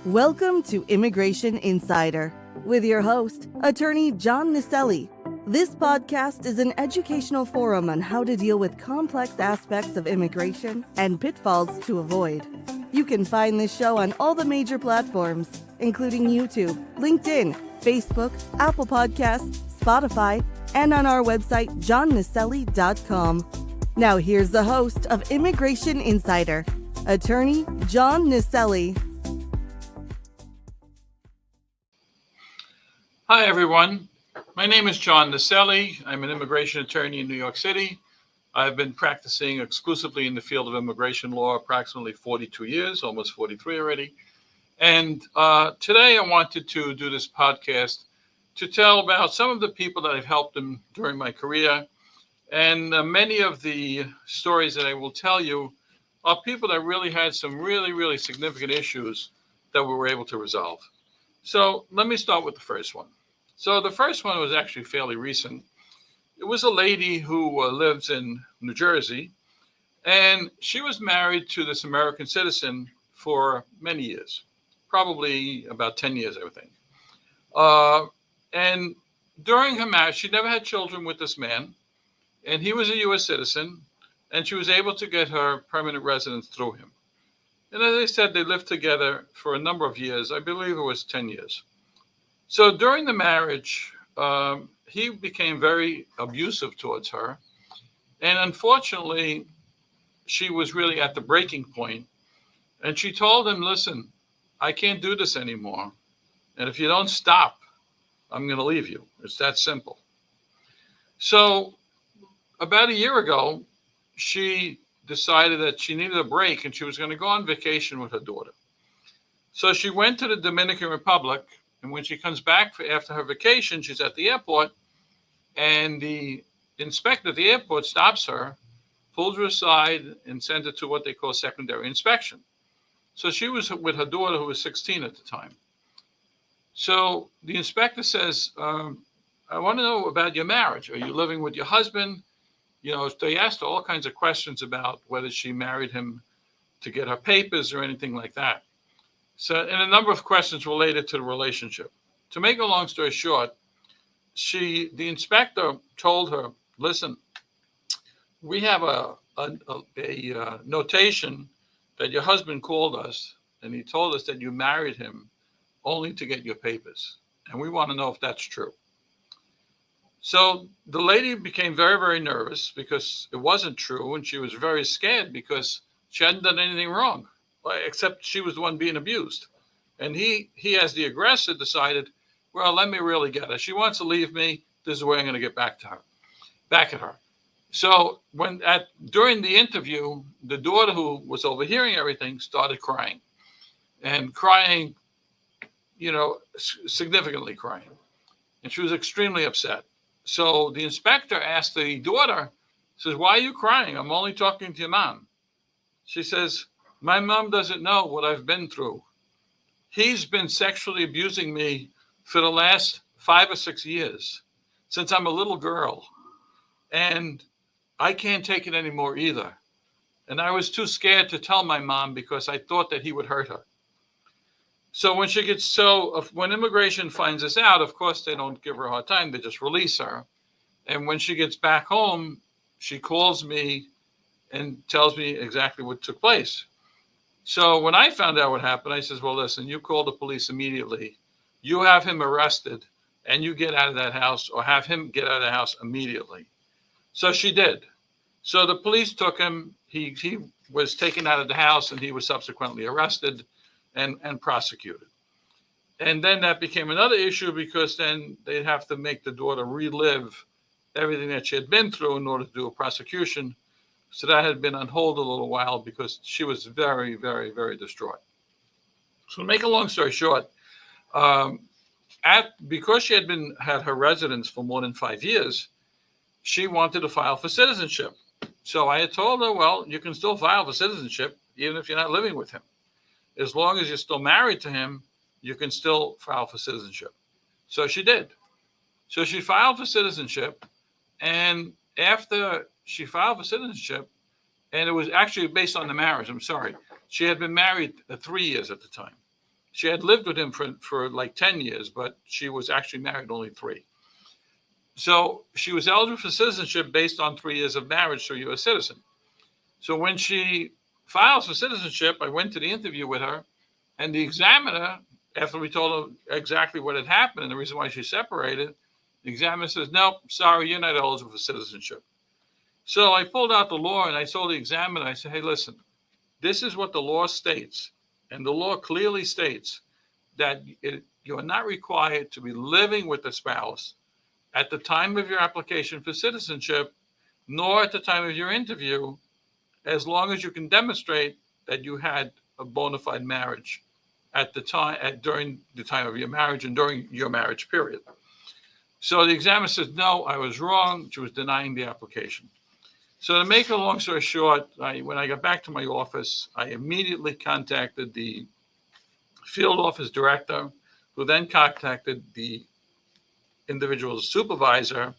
Welcome to Immigration Insider with your host, attorney John Nicelli. This podcast is an educational forum on how to deal with complex aspects of immigration and pitfalls to avoid. You can find this show on all the major platforms, including YouTube, LinkedIn, Facebook, Apple Podcasts, Spotify, and on our website, johnnicelli.com. Now here's the host of Immigration Insider, attorney John Nicelli. Hi, everyone. My name is John Nicelli. I'm an immigration attorney in New York City. I've been practicing exclusively in the field of immigration law approximately 42 years, almost 43 already. And today I wanted to do this podcast to tell about some of the people that I've helped them during my career. And many of the stories that I will tell you are people that really had some really significant issues that we were able to resolve. So let me start with the first one. So the first one was actually fairly recent. It was a lady who lives in New Jersey, and she was married to this American citizen for many years, probably about 10 years, I would think. And during her marriage, she never had children with this man, and he was a U.S. citizen, and she was able to get her permanent residence through him. And as I said, they lived together for a number of years. I believe it was 10 years. So during the marriage, he became very abusive towards her. And unfortunately, she was really at the breaking point. And she told him, listen, I can't do this anymore. And if you don't stop, I'm going to leave you. It's that simple. So about a year ago, she decided that she needed a break and she was going to go on vacation with her daughter. So she went to the Dominican Republic. And when she comes back after her vacation, she's at the airport, and the inspector at the airport stops her, pulls her aside, and sends her to what they call secondary inspection. So she was with her daughter, who was 16 at the time. So the inspector says, I want to know about your marriage. Are you living with your husband? You know, they asked her all kinds of questions about whether she married him to get her papers or anything like that. So, and a number of questions related to the relationship. To make a long story short, the inspector told her, listen, we have a notation that your husband called us and he told us that you married him only to get your papers. And we want to know if that's true. So the lady became very nervous because it wasn't true. And she was very scared because she hadn't done anything wrong, except she was the one being abused. And he as the aggressor, decided, well, let me really get her. She wants to leave me. This is the way I'm going to get back at her. So during the interview, the daughter, who was overhearing everything, started crying, significantly crying. And she was extremely upset. So the inspector asked the daughter, says, why are you crying? I'm only talking to your mom. She says, my mom doesn't know what I've been through. He's been sexually abusing me for the last 5 or 6 years, since I'm a little girl. And I can't take it anymore either. And I was too scared to tell my mom because I thought that he would hurt her. So when immigration finds this out, of course, they don't give her a hard time. They just release her. And when she gets back home, she calls me and tells me exactly what took place. So when I found out what happened, I says, well, listen, you call the police immediately. You have him arrested and you get out of that house, or have him get out of the house immediately. So she did. So the police took him. He was taken out of the house and he was subsequently arrested and prosecuted. And then that became another issue because then they'd have to make the daughter relive everything that she had been through in order to do a prosecution. So that had been on hold a little while because she was very distraught. So to make a long story short, because she had her residence for more than 5 years, she wanted to file for citizenship. So I had told her, well, you can still file for citizenship even if you're not living with him. As long as you're still married to him, you can still file for citizenship. So she did. So she filed for citizenship, and after she filed for citizenship, and it was actually based on the marriage, I'm sorry. She had been married 3 years at the time. She had lived with him for like 10 years, but she was actually married only 3. So she was eligible for citizenship based on 3 years of marriage to a U.S. citizen. So when she files for citizenship, I went to the interview with her, and the examiner, after we told her exactly what had happened and the reason why she separated, the examiner says, "No, sorry, you're not eligible for citizenship." So I pulled out the law and I told the examiner, I said, "Hey, listen, this is what the law states. And the law clearly states that you are not required to be living with the spouse at the time of your application for citizenship, nor at the time of your interview, as long as you can demonstrate that you had a bona fide marriage at the time, during the time of your marriage and during your marriage period." So the examiner says, "No, I was wrong." She was denying the application. So to make a long story short, when I got back to my office, I immediately contacted the field office director, who then contacted the individual's supervisor,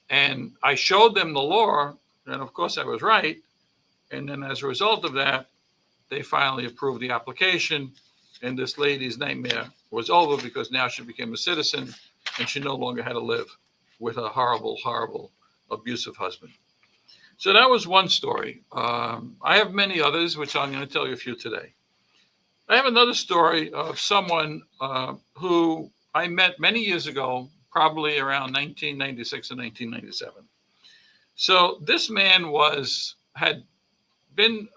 and I showed them the law, and of course I was right. And then as a result of that, they finally approved the application, and this lady's nightmare was over because now she became a citizen and she no longer had to live with a horrible, horrible, abusive husband. So that was one story. I have many others, which I'm going to tell you a few today. I have another story of someone who I met many years ago, probably around 1996 and 1997. So this man had been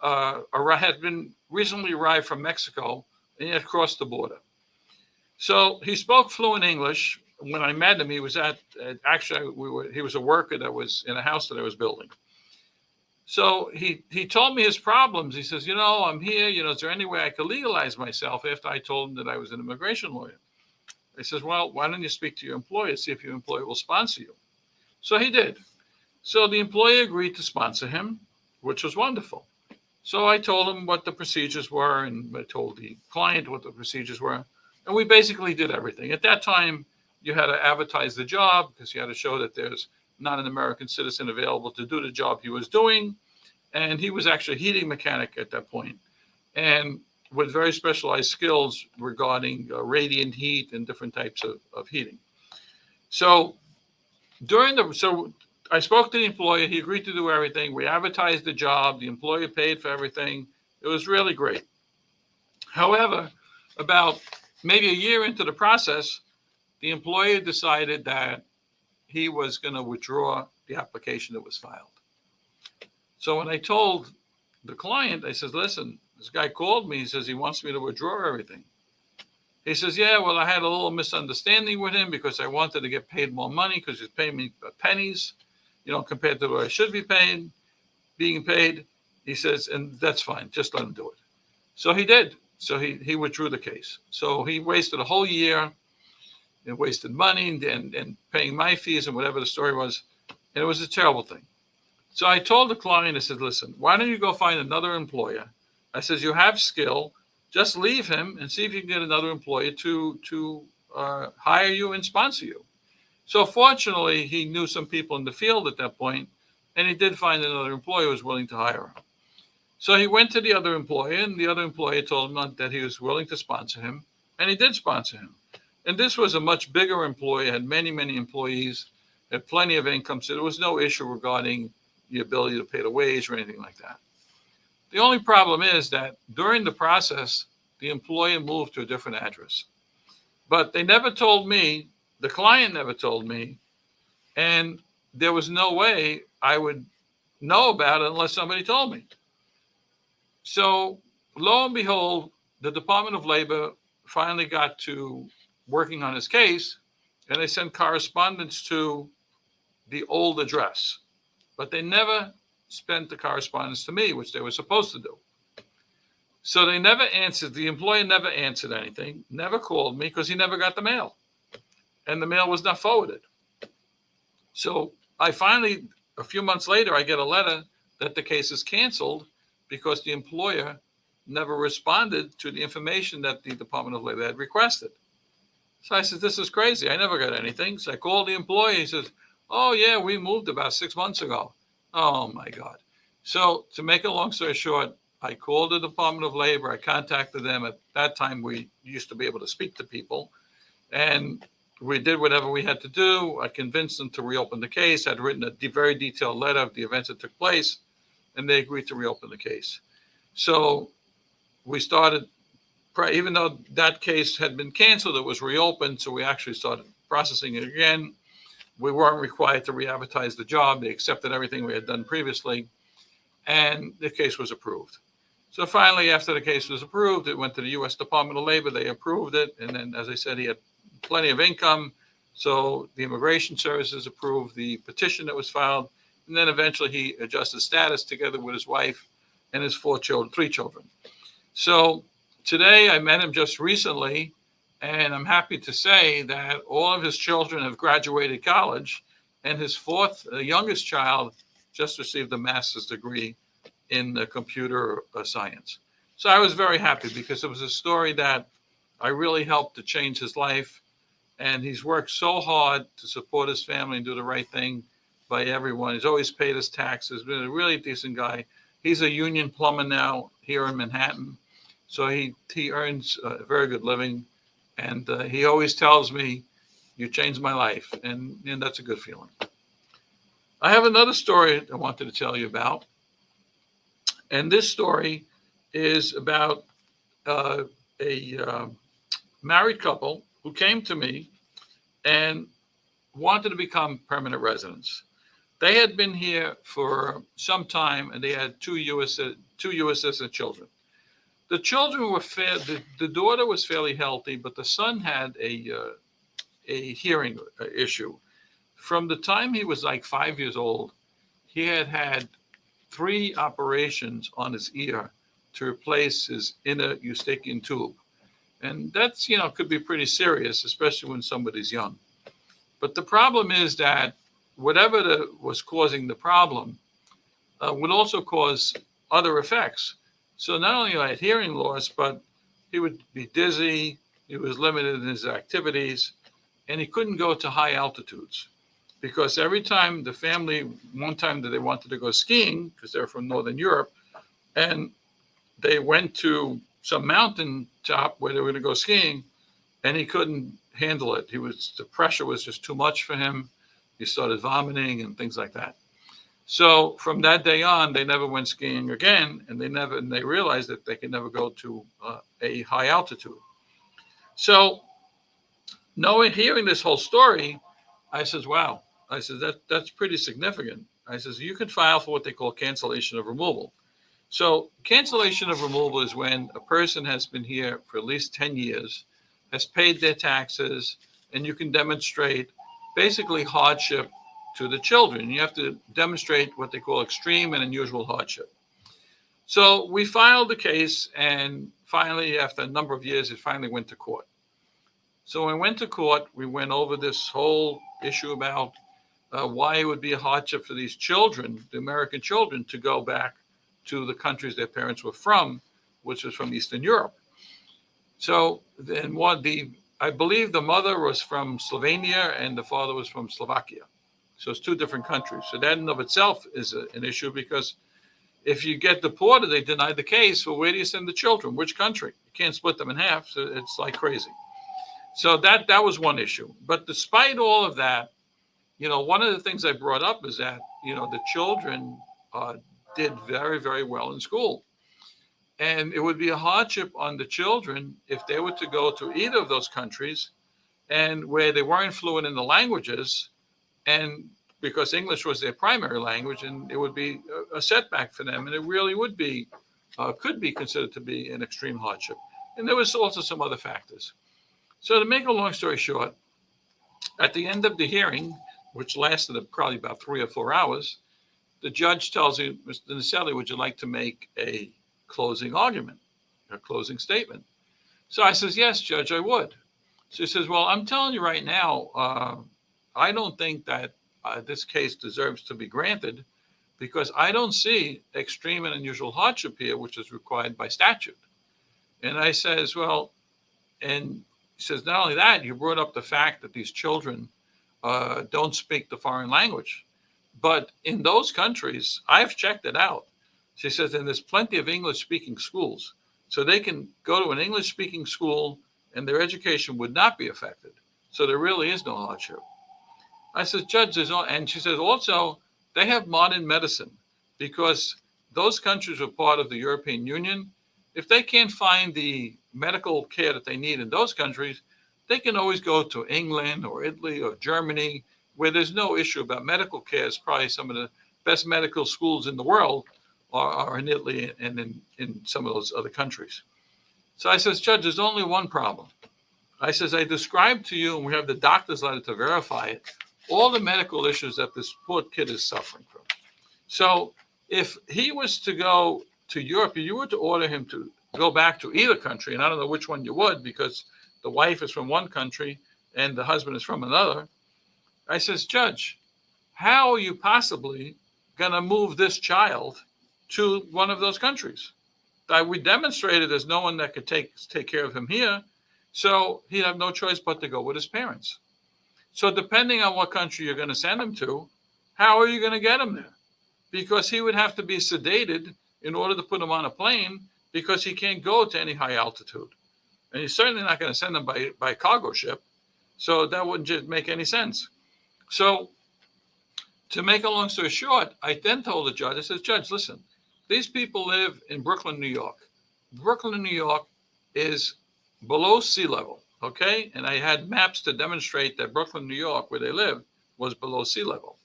recently arrived from Mexico, and he had crossed the border. So he spoke fluent English. When I met him, he was he was a worker that was in a house that I was building. So he told me his problems. He says, "I'm here. Is there any way I could legalize myself?" After I told him that I was an immigration lawyer. I says, "Well, why don't you speak to your employer, see if your employer will sponsor you?" So he did. So the employer agreed to sponsor him, which was wonderful. So I told him what the procedures were, and I told the client what the procedures were. And we basically did everything. At that time, you had to advertise the job because you had to show that there's not an American citizen available to do the job he was doing. And he was actually a heating mechanic at that point, and with very specialized skills regarding radiant heat and different types of heating. So I spoke to the employer. He agreed to do everything. We advertised the job. The employer paid for everything. It was really great. However, about maybe a year into the process, the employer decided that he was going to withdraw the application that was filed. So when I told the client, I said, "Listen, this guy called me. He says he wants me to withdraw everything." He says, "Yeah, well, I had a little misunderstanding with him because I wanted to get paid more money because he's paying me pennies, compared to what I should be being paid." He says, "And that's fine. Just let him do it." So he did. So he withdrew the case. So he wasted a whole year and wasted money and paying my fees and whatever the story was. And it was a terrible thing. So I told the client, I said, "Listen, why don't you go find another employer?" I says, "You have skill. Just leave him and see if you can get another employer to hire you and sponsor you." So fortunately, he knew some people in the field at that point, and he did find another employer who was willing to hire him. So he went to the other employer, and the other employer told him that he was willing to sponsor him, and he did sponsor him. And this was a much bigger employer, had many, many employees, had plenty of income, so there was no issue regarding the ability to pay the wage or anything like that. The only problem is that during the process, the employer moved to a different address. But they never told me, the client never told me, and there was no way I would know about it unless somebody told me. So lo and behold, the Department of Labor finally got to working on his case, and they sent correspondence to the old address. But they never sent the correspondence to me, which they were supposed to do. So they never answered. The employer never answered anything, never called me because he never got the mail. And the mail was not forwarded. So I finally, a few months later, I get a letter that the case is canceled because the employer never responded to the information that the Department of Labor had requested. So I said, "This is crazy. I never got anything." So I called the employer. He says, "Oh, yeah, we moved about 6 months ago." Oh, my God. So to make a long story short, I called the Department of Labor. I contacted them. At that time, we used to be able to speak to people. And we did whatever we had to do. I convinced them to reopen the case. I'd written a very detailed letter of the events that took place, and they agreed to reopen the case. So we started, even though that case had been canceled, it was reopened. So we actually started processing it again. We weren't required to re-advertise the job. They accepted everything we had done previously, and the case was approved. So finally, after the case was approved, it went to the U.S. Department of Labor. They approved it. And then, as I said, he had plenty of income. So the Immigration Services approved the petition that was filed. And then eventually he adjusted status together with his wife and his three children. So today I met him just recently, and I'm happy to say that all of his children have graduated college, and his youngest child just received a master's degree in computer science. So I was very happy because it was a story that I really helped to change his life. And he's worked so hard to support his family and do the right thing by everyone. He's always paid his taxes, been a really decent guy. He's a union plumber now here in Manhattan. So he earns a very good living. And he always tells me, "You changed my life." And that's a good feeling. I have another story I wanted to tell you about. And this story is about a married couple who came to me and wanted to become permanent residents. They had been here for some time, and they had two U.S. citizen children. The children were the daughter was fairly healthy, but the son had a hearing issue. From the time he was like 5 years old, he had 3 operations on his ear to replace his inner eustachian tube. And that's, could be pretty serious, especially when somebody's young. But the problem is that whatever was causing the problem would also cause other effects. So not only had hearing loss, but he would be dizzy, he was limited in his activities, and he couldn't go to high altitudes. Because every time the family, one time that they wanted to go skiing, because they're from Northern Europe, and they went to some mountain top where they were going to go skiing, and he couldn't handle it. The pressure was just too much for him. He started vomiting and things like that. So from that day on, they never went skiing again, and they realized that they could never go to a high altitude. So hearing this whole story, I says, wow. I said, that's pretty significant. I says, you could file for what they call cancellation of removal. So cancellation of removal is when a person has been here for at least 10 years, has paid their taxes, and you can demonstrate basically hardship to the children. You have to demonstrate what they call extreme and unusual hardship. So we filed the case, and finally, after a number of years, it finally went to court. So when we went to court, we went over this whole issue about why it would be a hardship for these children, the American children, to go back to the countries their parents were from, which was from Eastern Europe. So then I believe the mother was from Slovenia and the father was from Slovakia. So it's 2 different countries. So that in of itself is an issue, because if you get deported, they deny the case. Well, where do you send the children? Which country? You can't split them in half. So it's like crazy. So that was one issue. But despite all of that, one of the things I brought up is that, the children did very, very well in school. And it would be a hardship on the children if they were to go to either of those countries and where they weren't fluent in the languages, and because English was their primary language, and it would be a setback for them. And it really would be, could be considered to be an extreme hardship. And there was also some other factors. So to make a long story short, at the end of the hearing, which lasted probably about 3 or 4 hours, the judge tells you, "Mr. Nicelli, would you like to make a closing argument, a closing statement?" So I says, "Yes, Judge, I would." So he says, "Well, I'm telling you right now, I don't think that this case deserves to be granted, because I don't see extreme and unusual hardship here, which is required by statute." And I says, "Well," and he says, "Not only that, you brought up the fact that these children don't speak the foreign language. But in those countries, I've checked it out. She says, and there's plenty of English-speaking schools. So they can go to an English-speaking school and their education would not be affected. So there really is no hardship. I said, Judge, and she says, also, they have modern medicine because those countries were part of the European Union. If they can't find the medical care that they need in those countries, they can always go to England or Italy or Germany, where there's no issue about medical care. It's probably some of the best medical schools in the world are in Italy and in some of those other countries. So I says, Judge, there's only one problem. I says, I described to you, and we have the doctor's letter to verify it, all the medical issues that this poor kid is suffering from. So if he was to go to Europe, you were to order him to go back to either country, and I don't know which one you would because the wife is from one country and the husband is from another. I says, Judge, how are you possibly going to move this child to one of those countries? We demonstrated there's no one that could take care of him here, so he'd have no choice but to go with his parents. So depending on what country you're going to send him to, how are you going to get him there? Because he would have to be sedated in order to put him on a plane because he can't go to any high altitude. And you're certainly not going to send him by cargo ship. So that wouldn't just make any sense. So to make a long story short, I then told the judge, I said, Judge, listen, these people live in Brooklyn, New York. Brooklyn, New York is below sea level, okay? And I had maps to demonstrate that Brooklyn, New York, where they live, was below sea level.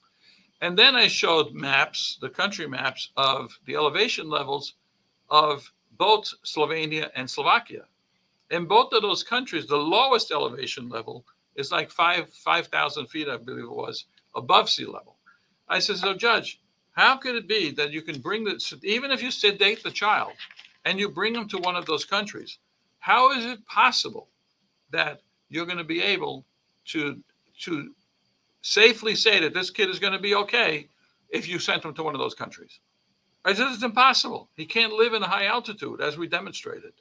And then I showed maps, the country maps of the elevation levels of both Slovenia and Slovakia. In both of those countries, the lowest elevation level is like 5,000 feet, I believe it was, above sea level. I said, so Judge, how could it be that you can bring even if you sedate the child and you bring him to one of those countries, how is it possible that you're going to be able to safely say that this kid is going to be okay if you sent him to one of those countries? I said, it's impossible. He can't live in a high altitude, as we demonstrated.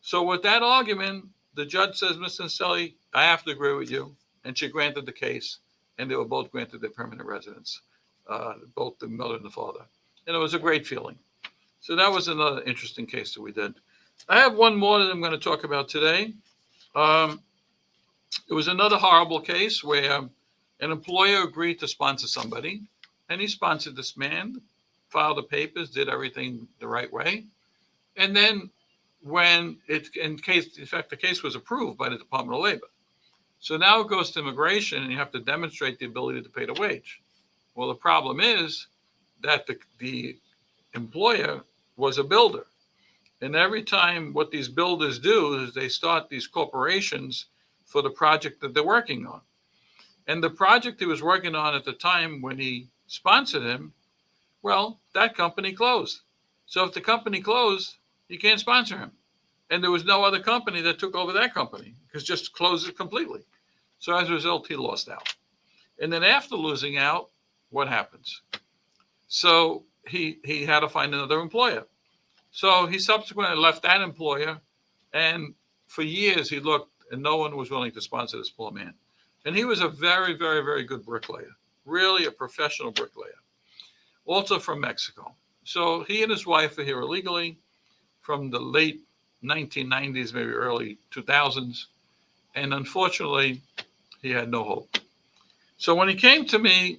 So with that argument, the judge says, Mr. Nicelli, I have to agree with you. And she granted the case, and they were both granted their permanent residence, both the mother and the father. And it was a great feeling. So that was another interesting case that we did. I have one more that I'm going to talk about today. It was another horrible case where an employer agreed to sponsor somebody, and he sponsored this man, filed the papers, did everything the right way. And then in fact, the case was approved by the Department of Labor. So now it goes to immigration and you have to demonstrate the ability to pay the wage. Well, the problem is that the employer was a builder. And every time what these builders do is they start these corporations for the project that they're working on. And the project he was working on at the time when he sponsored him, well, that company closed. So if the company closed, you can't sponsor him. And there was no other company that took over that company because just closed it completely. So as a result, he lost out. And then after losing out, what happens? So he had to find another employer. So he subsequently left that employer. And for years he looked and no one was willing to sponsor this poor man. And he was a very, very, very good bricklayer, really a professional bricklayer, also from Mexico. So he and his wife are here illegally from the late 1990s, maybe early 2000s. And unfortunately, he had no hope. So when he came to me,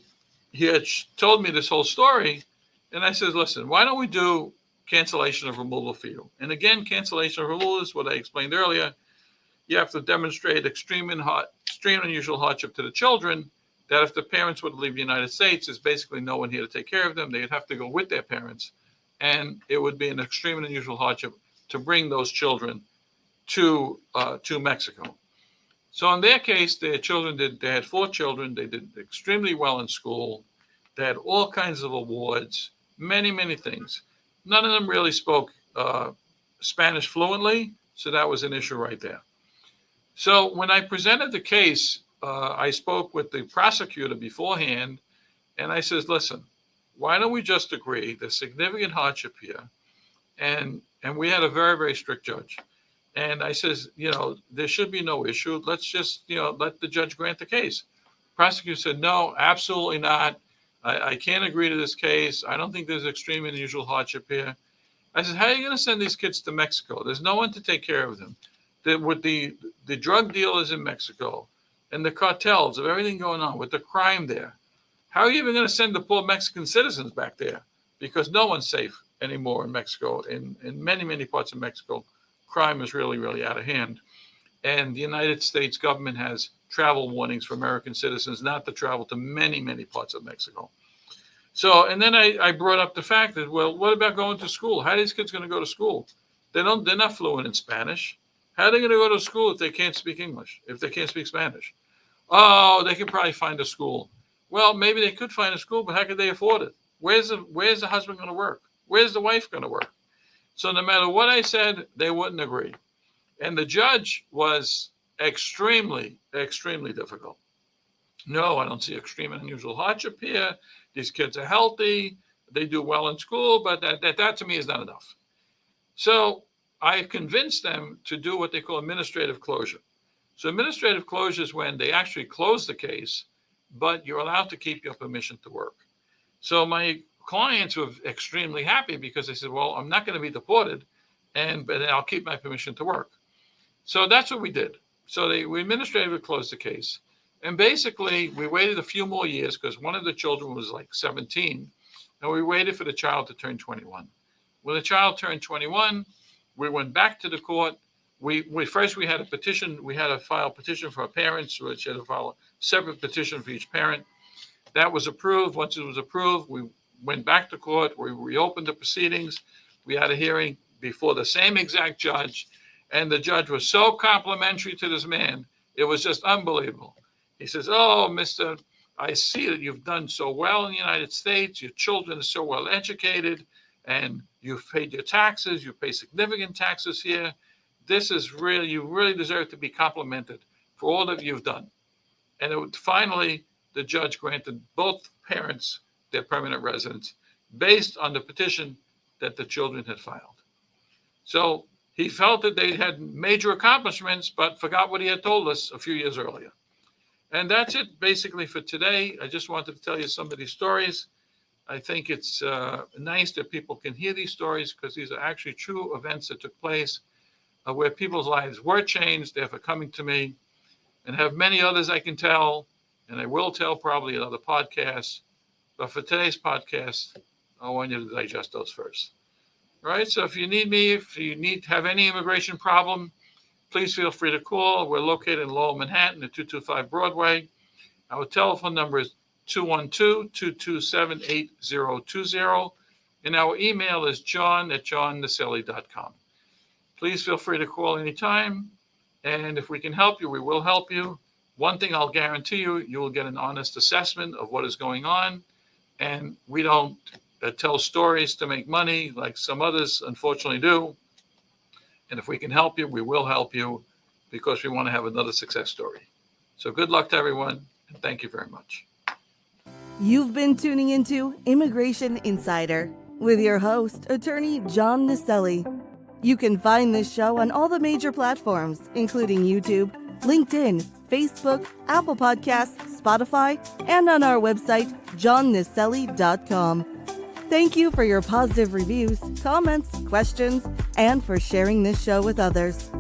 he had told me this whole story. And I said, listen, why don't we do cancellation of removal for you? And again, cancellation of removal is what I explained earlier. You have to demonstrate extreme unusual hardship to the children, that if the parents would leave the United States, there's basically no one here to take care of them. They'd have to go with their parents. And it would be an extreme and unusual hardship to bring those children to Mexico. So in their case, their children they had 4 children. They did extremely well in school. They had all kinds of awards, many, many things. None of them really spoke Spanish fluently. So that was an issue right there. So when I presented the case, I spoke with the prosecutor beforehand, and I says, listen, why don't we just agree there's significant hardship here? And we had a very, very strict judge. And I says, there should be no issue. Let's just, let the judge grant the case. Prosecutor said, no, absolutely not. I can't agree to this case. I don't think there's extreme and unusual hardship here. I said, how are you going to send these kids to Mexico? There's no one to take care of them. With the drug dealers in Mexico and the cartels of everything going on with the crime there, how are you even going to send the poor Mexican citizens back there? Because no one's safe anymore in Mexico. In many, many parts of Mexico, crime is really, really out of hand. And the United States government has travel warnings for American citizens not to travel to many, many parts of Mexico. So, and then I brought up the fact that, well, what about going to school? How are these kids going to go to school? They're not fluent in Spanish. How are they going to go to school if they can't speak English, if they can't speak Spanish? Oh, they could probably find a school. Well, maybe they could find a school, but how could they afford it? Where's the husband going to work? Where's the wife going to work? So no matter what I said, they wouldn't agree. And the judge was extremely, extremely difficult. No, I don't see extreme and unusual hardship here. These kids are healthy. They do well in school, but that to me is not enough. So I convinced them to do what they call administrative closure. So administrative closure is when they actually close the case, but you're allowed to keep your permission to work. So my clients were extremely happy because they said, well, I'm not going to be deported, but I'll keep my permission to work. So that's what we did. So we administratively closed the case. And basically, we waited a few more years because one of the children was like 17, and we waited for the child to turn 21. When the child turned 21, we went back to the court. We had a petition. We had to file a petition for our parents, which had to file a separate petition for each parent. That was approved. Once it was approved, we went back to court. We reopened the proceedings. We had a hearing before the same exact judge, and the judge was so complimentary to this man. It was just unbelievable. He says, oh, mister, I see that you've done so well in the United States. Your children are so well educated, and you've paid your taxes. You pay significant taxes here. You really deserve to be complimented for all that you've done. And finally, the judge granted both parents their permanent residence based on the petition that the children had filed. So he felt that they had major accomplishments, but forgot what he had told us a few years earlier. And that's it basically for today. I just wanted to tell you some of these stories. I think it's nice that people can hear these stories because these are actually true events that took place where people's lives were changed. Therefore, coming to me, and have many others I can tell, and I will tell probably in other podcasts. But for today's podcast, I want you to digest those first. All right. So if you need me, if you have any immigration problem, please feel free to call. We're located in Lower Manhattan at 225 Broadway. Our telephone number is 212-227-8020. And our email is john@johnnicelli.com. Please feel free to call anytime. And if we can help you, we will help you. One thing I'll guarantee you, you will get an honest assessment of what is going on. And we don't tell stories to make money like some others unfortunately do. And if we can help you, we will help you because we want to have another success story. So good luck to everyone, and thank you very much. You've been tuning into Immigration Insider with your host, attorney John Nicelli. You can find this show on all the major platforms, including YouTube, LinkedIn, Facebook, Apple Podcasts, Spotify, and on our website, johnnicelli.com. Thank you for your positive reviews, comments, questions, and for sharing this show with others.